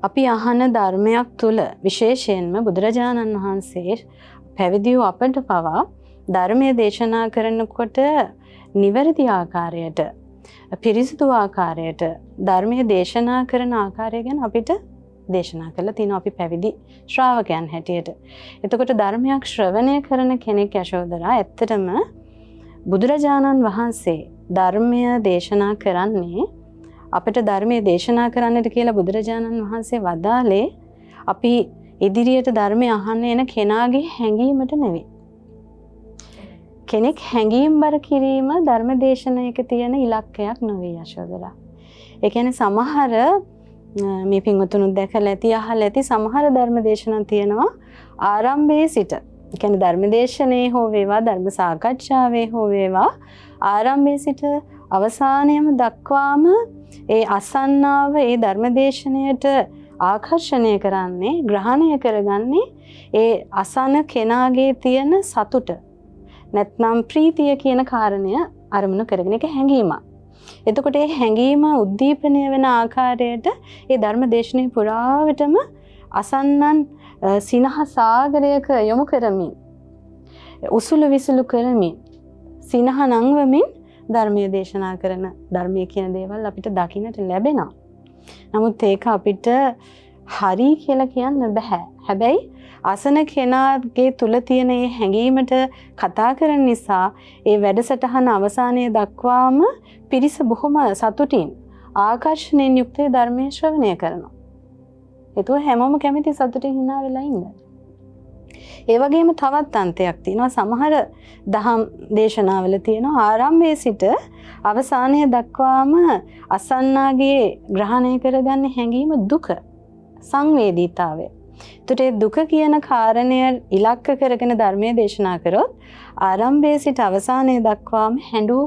අපි අහන ධර්මයක් තුළ විශේෂයෙන්ම බුදුරජාණන් වහන්සේ පැවිදි වූ අපට පවා ධර්මයේ දේශනා කරනකොට නිවැරදි ආකාරයට පිරිසිදු ආකාරයට ධර්මයේ දේශනා කරන ආකාරය ගැන අපිට දේශනා කළා තියෙනවා අපි පැවිදි ශ්‍රාවකයන් හැටියට. එතකොට ධර්මයක් ශ්‍රවණය කරන කෙනෙක් යශෝදරා ඇත්තටම බුදුරජාණන් වහන්සේ ධර්මය දේශනා කරන්නේ අපිට ධර්මයේ දේශනා කරන්නට කියලා බුදුරජාණන් වහන්සේ වදාළේ අපි ඉදිරියට ධර්මය අහන්න එන කෙනාගේ හැඟීමට නෙවෙයි. කෙනෙක් හැඟීම්බර කිරීම ධර්ම දේශනාවක තියෙන ඉලක්කයක් නෙවෙයි යශෝදරා. ඒ කියන්නේ සමහර මේ පින්වතුනුත් දැකලා ඇති අහලා ඇති සමහර ධර්ම දේශනා තියෙනවා ආරම්භයේ සිට. ඒ කියන්නේ ධර්ම දේශනේ හෝ වේවා ධර්ම සාකච්ඡාවේ හෝ වේවා ආරම්භයේ සිට අවසානයම දක්වාම ඒ අසන්නාව ඒ ධර්මදේශනයට ආකර්ෂණය කරන්නේ ග්‍රහණය කරගන්නේ ඒ අසන කෙනාගේ තියෙන සතුට නැත්නම් ප්‍රීතිය කියන කාරණය අරමුණු කරගෙන එක හැඟීමක්. එතකොට ඒ හැඟීම උද්දීපනය වෙන ආකාරයට ඒ ධර්මදේශනේ පුරාවටම අසන්නන් සිනහ සාගරයක යොමු කරමින් උසුළු විසුළු කරමින් සිනහ නංවමින් ධර්මයේ දේශනා කරන ධර්මයේ කියන දේවල් අපිට දකින්නට ලැබෙනවා. නමුත් ඒක අපිට හරි කියලා කියන්න බෑ. හැබැයි අසන කෙනාගේ තුල තියෙන මේ හැඟීමට කතා කරන නිසා ඒ වැඩසටහන අවසානයේ දක්වාම පිරිස බොහොම සතුටින් ආකර්ෂණයෙන් යුක්ත ධර්මයේ ශ්‍රවණය කරනවා. ඒක හැමෝම කැමති සතුටින් hina වෙලා ඉන්න. ඒ වගේම තවත් අන්තයක් තියෙනවා සමහර දහම් දේශනාවල තියෙනවා ආරම්භයේ සිට අවසානය දක්වාම අසන්නාගේ ග්‍රහණය කරගන්න හැඟීම දුක සංවේදීතාවය. ඒතට ඒ දුක කියන කාරණය ඉලක්ක කරගෙන ධර්මයේ දේශනා කරොත් ආරම්භයේ සිට අවසානය දක්වාම හැඬු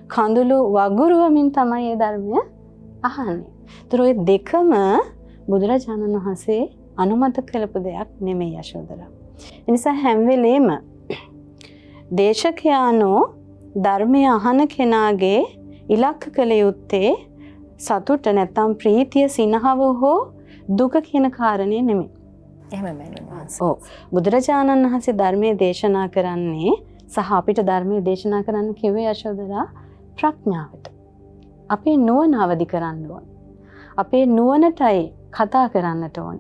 කඳුළු වගුරුවමින් තමයි මේ ධර්මය අහන්නේ. ඒතර ඔය දෙකම බුදුරජාණන් වහන්සේ අනුමත කළපු දෙයක් නෙමෙයි යශෝදරා. ඒ නිසා හැම වෙලේම දේශකයානෝ ධර්මය අහන කෙනාගේ ඉලක්ක කළ යුත්තේ සතුට නැත්නම් ප්‍රීතිය සිනහව හෝ දුක කියන කාරණේ නෙමෙයි. එහෙමයි. ඔව්. බුදුරජාණන් වහන්සේ ධර්මයේ දේශනා කරන්නේ සහ අපිට ධර්මයේ දේශනා කරන්න කිව්වේ යශෝදරා ප්‍රඥාවට. අපේ නුවණ අවදි කරන්න ඕන. අපේ නුවණටයි කතා කරන්නට ඕන.